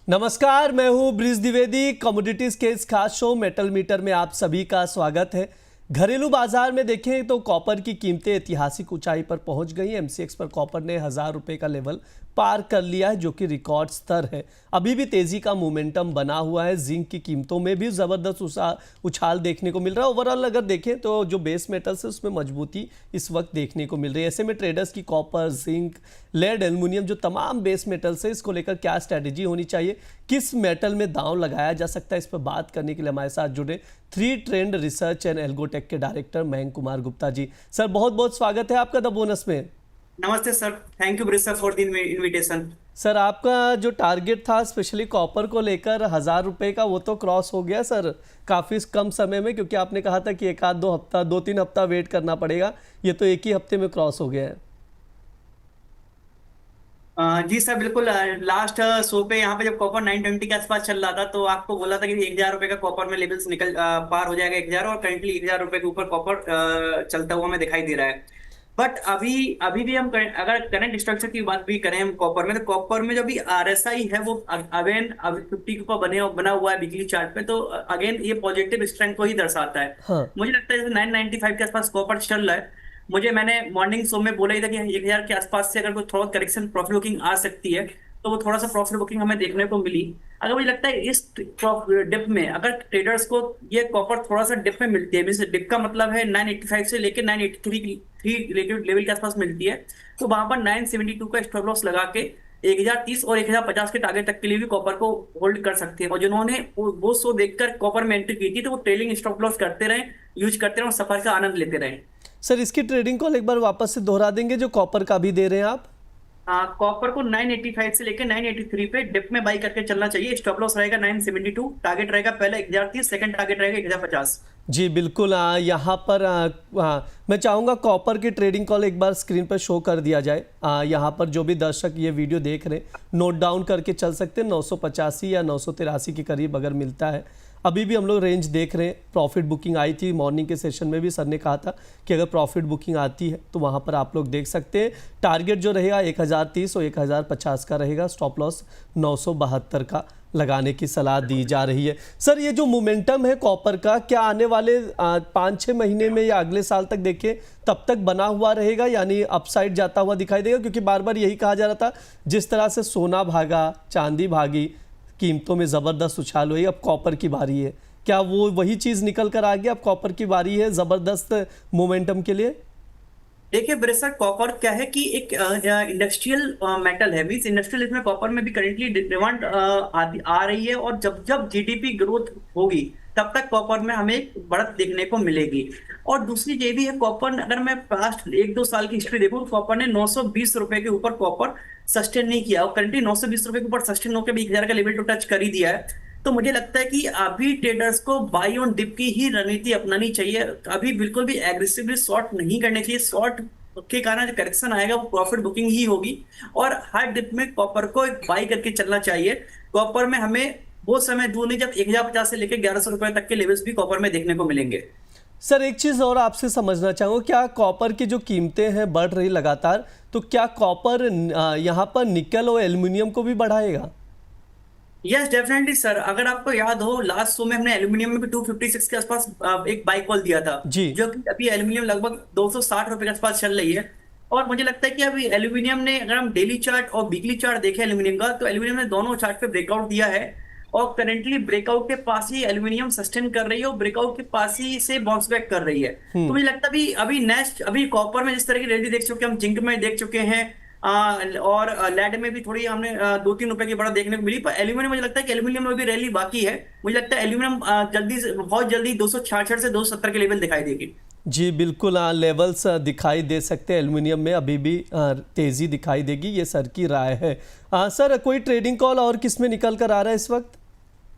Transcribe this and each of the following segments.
नमस्कार, मैं हूं ब्रिज द्विवेदी। कमोडिटीज के इस खास शो मेटल मीटर में आप सभी का स्वागत है। घरेलू बाजार में देखें तो कॉपर की कीमतें ऐतिहासिक ऊंचाई पर पहुंच गई। एमसीएक्स पर कॉपर ने 1000 रुपए का लेवल पार कर लिया है, जो कि रिकॉर्ड स्तर है। अभी भी तेजी का मोमेंटम बना हुआ है। जिंक की कीमतों में भी जबरदस्त उछाल देखने को मिल रहा है। ओवरऑल अगर देखें तो जो बेस मेटल्स है उसमें मजबूती इस वक्त देखने को मिल रही है। ऐसे में ट्रेडर्स की कॉपर, जिंक, लेड, एल्युमिनियम जो तमाम बेस मेटल्स है, इसको लेकर क्या स्ट्रैटेजी होनी चाहिए, किस मेटल में दांव लगाया जा सकता है, इस पर बात करने के लिए हमारे साथ जुड़े थ्री ट्रेंड रिसर्च एंड एल्गोटेक के डायरेक्टर मयंक कुमार गुप्ता जी। सर बहुत बहुत स्वागत है आपका द बोनस में। नमस्ते sir, thank you bridge sir for the invitation. Sir आपका जो टारगेट था स्पेशली कॉपर को लेकर 1000 रुपए का, वो तो क्रॉस हो गया सर काफ़ी कम समय में, क्योंकि आपने कहा था कि एक आध दो हफ्ता 2-3 हफ्ता वेट करना पड़ेगा। ये तो एक ही हफ्ते में क्रॉस हो गया है। जी सर बिल्कुल। लास्ट शो पे यहाँ पे जब कॉपर 920 के आसपास चल रहा था तो आपको बोला था कि 1000 रुपए का कॉपर में लेवल्स निकल पार हो जाएगा 1000, और करंटली 1000 रुपए के ऊपर कॉपर चलता हुआ हमें दिखाई दे रहा है। बट अभी अभी भी हम अगर करंट स्ट्रक्चर की बात भी करें हम कॉपर में, तो कॉपर में जो भी आरएसआई है वो अगेन अभी 50 के ऊपर बना हुआ है वीकली चार्ट पे। तो अगेन ये पॉजिटिव स्ट्रेंथ को ही दर्शाता है। हाँ मुझे लगता है जैसे 995 के आसपास कॉपर चल रहा है। मैंने मॉर्निंग शो में बोला ही था कि 1000 के आसपास से अगर कोई थोड़ा करेक्शन प्रॉफिट बुकिंग आ सकती है तो वो थोड़ा सा प्रॉफिट बुकिंग हमें देखने को मिली। अगर मुझे लगता है इस डिप में अगर ट्रेडर्स को ये कॉपर थोड़ा सा डिप में मिलती है, मीन डिप का मतलब है 985 से लेकर 983 लेवल के आसपास मिलती है, तो वहां पर 972 का स्टॉप लॉस लगा के 1030 और 1050 के टारगेट तक के लिए भी कॉपर को होल्ड कर सकते हैं। और जिन्होंने वो शो देखकर कॉपर में एंट्री की थी तो वो ट्रेलिंग स्टॉप लॉस करते रहे, यूज करते रहे और सफर का आनंद लेते रहे। सर इसकी ट्रेडिंग कॉल एक बार वापस से दोहरा देंगे जो कॉपर का भी दे रहे हैं आप। कॉपर को 985 से लेकर 983 पे डिप में बाई करके चलना चाहिए। स्टॉप लॉस रहेगा 972, टारगेट रहेगा पहला 1030, सेकंड टारगेट रहेगा 1050। जी बिल्कुल। यहाँ पर मैं चाहूँगा कॉपर की ट्रेडिंग कॉल एक बार स्क्रीन पर शो कर दिया जाए। यहाँ पर जो भी दर्शक ये वीडियो देख रहे हैं नोट डाउन करके चल सकते हैं। 985 या 983 के करीब अगर मिलता है, अभी भी हम लोग रेंज देख रहे हैं। प्रॉफिट बुकिंग आई थी मॉर्निंग के सेशन में भी, सर ने कहा था कि अगर प्रॉफिट बुकिंग आती है तो वहाँ पर आप लोग देख सकते हैं। टारगेट जो रहेगा 1030 और 1050 का रहेगा। स्टॉप लॉस 972 का लगाने की सलाह दी जा रही है। सर ये जो मोमेंटम है कॉपर का, क्या आने वाले 5-6 महीने में या अगले साल तक देखें तब तक बना हुआ रहेगा, यानी अपसाइड जाता हुआ दिखाई देगा? क्योंकि बार बार यही कहा जा रहा था, जिस तरह से सोना भागा, चांदी भागी, कीमतों में ज़बरदस्त उछाल हुई, अब कॉपर की बारी है। क्या वो वही चीज़ निकल कर आ गया, अब कॉपर की बारी है ज़बरदस्त मोमेंटम के लिए? देखिए ब्रेसर, कॉपर क्या है कि एक इंडस्ट्रियल मेटल है, मीन्स इंडस्ट्रियल इसमें कॉपर में भी करेंटली डिमांड आ रही है। और जब जब जीडीपी ग्रोथ होगी तब तक कॉपर में हमें एक बढ़त देखने को मिलेगी। और दूसरी ये भी है, कॉपर अगर मैं पास्ट 1-2 साल की हिस्ट्री देखूं तो कॉपर ने 920 रुपए के ऊपर कॉपर सस्टेन नहीं किया, और करंटली 920 रुपए के ऊपर सस्टेन होकर भी 1000 का लेवल तो टच कर ही दिया है। तो मुझे लगता है कि अभी ट्रेडर्स को बाई ऑन डिप की ही रणनीति अपनानी चाहिए। अभी बिल्कुल भी एग्रेसिवली शॉर्ट नहीं करने चाहिए। शॉर्ट के कारण जो करेक्शन आएगा वो प्रॉफिट बुकिंग ही होगी, और हर डिप में कॉपर को एक बाई करके चलना चाहिए। कॉपर में हमें वो समय दूर नहीं जब 1050 से लेकर 1100 रुपए तक के लेवल्स भी कॉपर में देखने को मिलेंगे। सर एक चीज़ और आपसे समझना चाहूँगा, क्या कॉपर की जो कीमतें हैं बढ़ रही लगातार, तो क्या कॉपर यहाँ पर निकल और एल्युमिनियम को भी बढ़ाएगा? यस डेफिनेटली सर, अगर आपको याद हो लास्ट शो में हमने एल्यूमिनियम में भी 256 के आसपास एक बाई कॉल दिया था, जी जो कि अभी एल्यूमिनियम लगभग 260 रुपए के आसपास चल रही है। और मुझे लगता है कि अभी एल्यूमिनियम ने, अगर हम डेली चार्ट और वीकली चार्ट देखें एल्यूमिनियम का, तो एल्यूमिनियम ने दोनों चार्ट पे ब्रेकआउट दिया है। और करेंटली ब्रेकआउट के पास ही एल्यूमिनियम सस्टेन कर रही है और ब्रेकआउट के पास ही से बाउंस बैक कर रही है। तो मुझे लगता है अभी अभी नेक्स्ट, अभी कॉपर में जिस तरह की रैली देख चुके हैं, हम जिंक में देख चुके हैं, और लेड में भी थोड़ी हमने 2-3 रुपए की बढ़त देखने को मिली। पर एल्यूमिनियम, मुझे लगता है कि एल्यूमिनियम में भी रैली बाकी है। मुझे लगता है एल्यूमिनियम बहुत जल्दी 266 से 270 के लेवल दिखाई देगी। जी बिल्कुल। लेवल्स दिखाई दे सकते हैं एल्युमिनियम में, अभी भी तेज़ी दिखाई देगी, ये सर की राय है। सर कोई ट्रेडिंग कॉल और किस में निकल कर आ रहा है इस वक्त?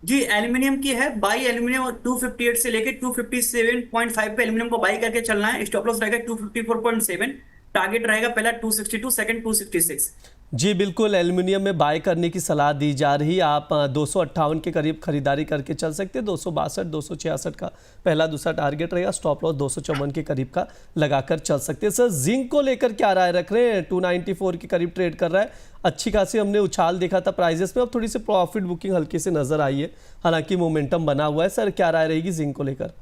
जी एल्यूमिनियम की है बाई। एल्यूमिनियम 258 से लेके 257.5 पे एल्यूमिनियम को बाई करके चलना है। स्टॉप लॉस रहेगा 254.7, टारगेट रहेगा पहला 262, सेकंड 266। जी बिल्कुल, एल्युमिनियम में बाय करने की सलाह दी जा रही है। आप 258 के करीब खरीदारी करके चल सकते हैं। 262 266 का पहला दूसरा टारगेट रहेगा। स्टॉप लॉस 254 के करीब का लगाकर चल सकते हैं। सर जिंक को लेकर क्या राय रख रहे हैं? 294 के करीब ट्रेड कर रहा है। अच्छी खासी हमने उछाल देखा था प्राइजेस में, अब थोड़ी सी प्रॉफिट बुकिंग हल्की से नजर आई है, हालांकि मोमेंटम बना हुआ है। सर क्या राय रहेगी जिंक को लेकर?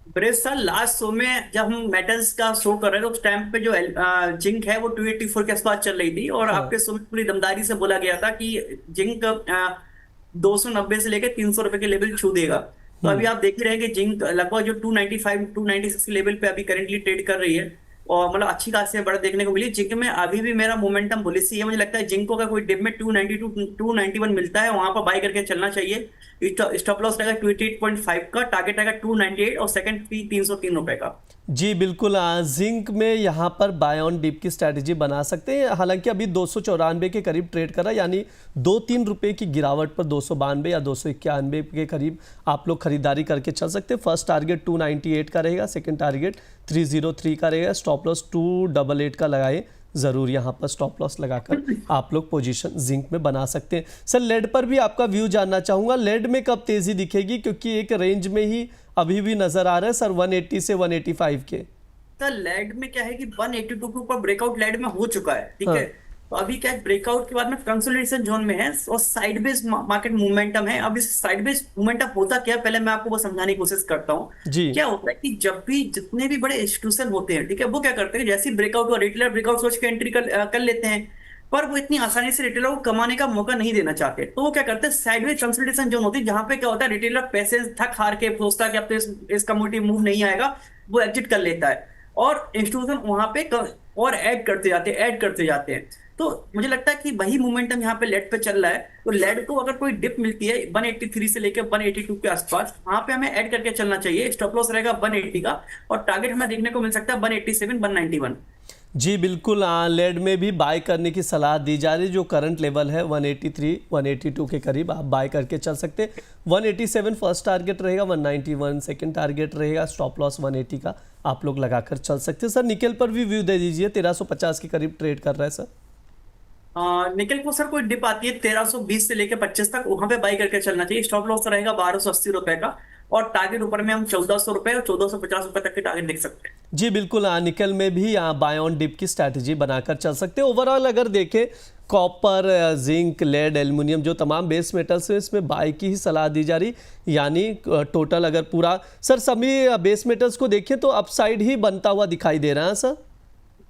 ब्रेस सर, लास्ट शो में जब हम मेटल्स का शो कर रहे थे उस टाइम पे जो जिंक है वो 284 के आसपास चल रही थी, और हाँ। आपके शो में पूरी दमदारी से बोला गया था कि जिंक 290 से लेकर 300 रुपए के लेवल छू देगा। तो अभी आप देख ही रहे हैं कि जिंक लगभग जो 295 296 के लेवल पे अभी करेंटली ट्रेड कर रही है, और मतलब अच्छी खासी बढ़त देखने को मिली। जिंक में अभी भी मेरा मोमेंटम बुलिश ही है। मुझे लगता है जिंक को अगर कोई डिप में 292 291 मिलता है वहां पर बाय करके चलना चाहिए। स्टॉप लॉस रहेगा 28.5 का, टारगेट रहेगा 298 और सेकंड फी 303 रुपए का। जी बिल्कुल, जिंक में यहाँ पर बाय ऑन डिप की स्ट्रैटेजी बना सकते हैं। हालांकि अभी 294 के करीब ट्रेड कर रहा है, यानी 2-3 रुपए की गिरावट पर 292 या 291 के करीब आप लोग खरीदारी करके चल सकते हैं। फर्स्ट टारगेट 298 का रहेगा, सेकंड टारगेट 303 का रहेगा। स्टॉप लॉस 288 का लगाए ज़रूर, यहाँ पर स्टॉप लॉस लगाकर आप लोग पोजीशन जिंक में बना सकते हैं। सर लेड पर भी आपका व्यू जानना चाहूँगा, लेड में कब तेज़ी दिखेगी? क्योंकि एक रेंज में ही अभी भी नज़र आ रहा है सर, 180 से 185 के। सर लेड में क्या है कि 182 के ऊपर ब्रेकआउट लेड में हो चुका है, ठीक हाँ। है। तो अभी क्या है, ब्रेकआउट के बाद में कंसोलिडेशन जोन में है और साइडवेज मार्केट मूवमेंटम है। अब इस साइडवेज मूवमेंटम होता क्या है, पहले मैं आपको वो समझाने की कोशिश करता हूँ। जी। क्या होता है कि जब भी जितने भी बड़े इंस्टीट्यूशन होते हैं, ठीक है, वो क्या करते हैं, जैसे ही ब्रेकआउट हुआ रिटेलर ब्रेकआउट सोच के एंट्री कर लेते हैं, पर वो इतनी आसानी से रिटेलर को कमाने का मौका नहीं देना चाहते। तो वो क्या करते हैं, साइडवेज कंसोलिडेशन जोन होती है, जहां पे क्या होता है, रिटेलर पैसे थक हार के सोचता है कि अब तो इस कमोडिटी मूव नहीं आएगा, वो एग्जिट कर लेता है, और इंस्टीट्यूशन वहां पे और ऐड करते जाते हैं। तो मुझे लगता है कि वही मोमेंटम यहाँ पे लेड पे चल रहा है। तो लेड को अगर कोई डिप मिलती है 183 से लेकर 182 के आसपास, वहां पे हमें ऐड करके चलना चाहिए। स्टॉप लॉस रहेगा 180 का, और टारगेट हमें देखने को मिल सकता है 187 191। जी बिल्कुल, लेड में भी बाय करने की सलाह दी जा रही है। जो करंट लेवल है 183 182 के करीब आप बाय करके चल सकते हैं। 187 फर्स्ट टारगेट रहेगा, 191 सेकंड टारगेट रहेगा। स्टॉप लॉस 180 का आप लोग लगाकर चल सकते हैं। सर निकेल पर भी व्यू दे दीजिए, 1350 के करीब ट्रेड कर रहा है सर। निकल को सर कोई डिप आती है 1320 से लेकर 25 तक, वहां पे बाई करके चलना चाहिए। स्टॉप लॉस रहेगा 1280 रुपए का, और टारगेट ऊपर में हम 1400 रुपए और 1450 रुपए तक के टारगेट देख सकते हैं। जी बिल्कुल, निकल में भी बाय ऑन डिप की स्ट्रैटेजी बनाकर चल सकते हैं। ओवरऑल अगर देखें, कॉपर, जिंक, लेड, एल्युमिनियम जो तमाम बेस मेटल्स हैं, इसमें बाय की ही सलाह दी जा रही, यानी टोटल अगर पूरा सर सभी बेस मेटल्स को देखें तो अपसाइड ही बनता हुआ दिखाई दे रहा है सर।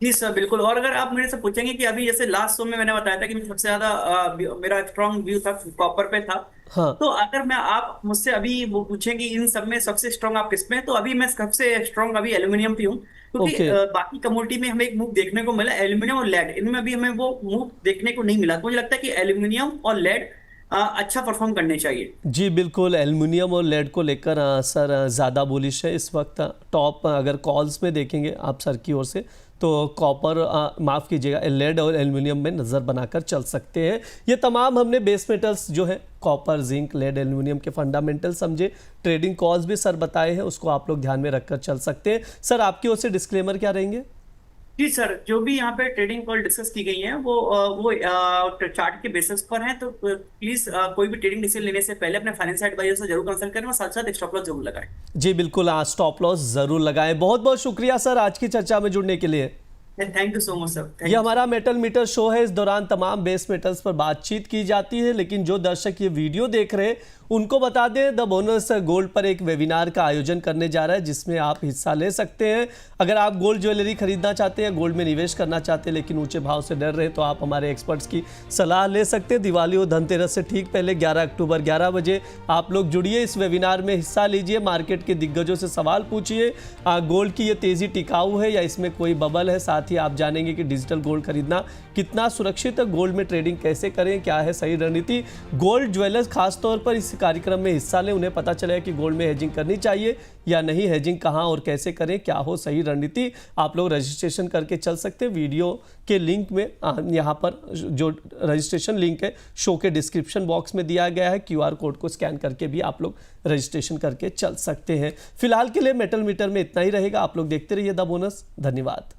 जी सर बिल्कुल। और अगर आप मेरे से पूछेंगे कि अभी जैसे लास्ट शो में मैंने बताया था कि मैं सबसे ज्यादा मेरा स्ट्रॉन्ग व्यू था कॉपर पे था। हाँ। तो अगर मैं आप मुझसे अभी वो पूछेंगे इन सब में सबसे स्ट्रॉन्ग आप किस में, तो अभी मैं सबसे स्ट्रॉन्ग अभी एल्यूमिनियम पे हूँ, क्योंकि ओके। बाकी कमोडिटी में हमें एक मूव देखने को मिला, एल्यूमिनियम और लेड, इनमें अभी हमें वो मूव देखने को नहीं मिला। तो मुझे लगता है कि एल्यूमिनियम और लेड अच्छा परफॉर्म करने चाहिए। जी बिल्कुल, एल्युमिनियम और लेड को लेकर सर ज़्यादा बुलिश है इस वक्त। टॉप अगर कॉल्स में देखेंगे आप सर की ओर से, तो कॉपर माफ़ कीजिएगा, लेड और एल्युमिनियम में नज़र बनाकर चल सकते हैं। ये तमाम हमने बेस मेटल्स जो है कॉपर, जिंक, लेड, एल्युमिनियम के फंडामेंटल समझे। ट्रेडिंग कॉल्स भी सर बताए हैं, उसको आप लोग ध्यान में रखकर चल सकते हैं। सर आपकी ओर से डिस्क्लेमर क्या रहेंगे? जी सर, जो भी यहाँ पे ट्रेडिंग कॉल डिस्कस की गई है वो चार्ट के बेसिस पर है। तो प्लीज कोई भी ट्रेडिंग डिसीजन लेने से पहले अपने फाइनेंशियल एडवाइजर से जरूर कंसल्ट करें, और साथ साथ स्टॉप लॉस जरूर लगाएं। जी बिल्कुल, स्टॉप लॉस ज़रूर लगाएं। बहुत बहुत शुक्रिया सर आज की चर्चा में जुड़ने के लिए। Thank you so much sir. ये हमारा मेटल मीटर शो है। इस दौरान तमाम बेस मेटल्स पर बातचीत की जाती है, लेकिन जो दर्शक ये वीडियो देख रहे हैं उनको बता दें, द बोनस गोल्ड पर एक वेबिनार का आयोजन करने जा रहा है, जिसमें आप हिस्सा ले सकते हैं। अगर आप गोल्ड ज्वेलरी खरीदना चाहते हैं, गोल्ड में निवेश करना चाहते हैं, लेकिन ऊंचे भाव से डर रहे, तो आप हमारे एक्सपर्ट्स की सलाह ले सकते हैं। दिवाली और धनतेरस से ठीक पहले 11 अक्टूबर 11 बजे आप लोग जुड़िए, इस वेबिनार में हिस्सा लीजिए, मार्केट के दिग्गजों से सवाल पूछिए। गोल्ड की ये तेज़ी टिकाऊ है या इसमें कोई बबल है? साथ ही आप जानेंगे कि डिजिटल गोल्ड खरीदना कितना सुरक्षित है, गोल्ड में ट्रेडिंग कैसे करें, क्या है सही रणनीति। गोल्ड ज्वेलर्स खासतौर पर इस कार्यक्रम में हिस्सा लें, उन्हें पता चलेगा कि गोल्ड में हेजिंग करनी चाहिए या नहीं, हेजिंग कहां और कैसे करें, क्या हो सही रणनीति। आप लोग रजिस्ट्रेशन करके चल सकते हैं। वीडियो के लिंक में यहाँ पर जो रजिस्ट्रेशन लिंक है शो के डिस्क्रिप्शन बॉक्स में दिया गया है, QR कोड को स्कैन करके भी आप लोग रजिस्ट्रेशन करके चल सकते हैं। फिलहाल के लिए मेटल मीटर में इतना ही रहेगा। आप लोग देखते रहिए द बोनस। धन्यवाद।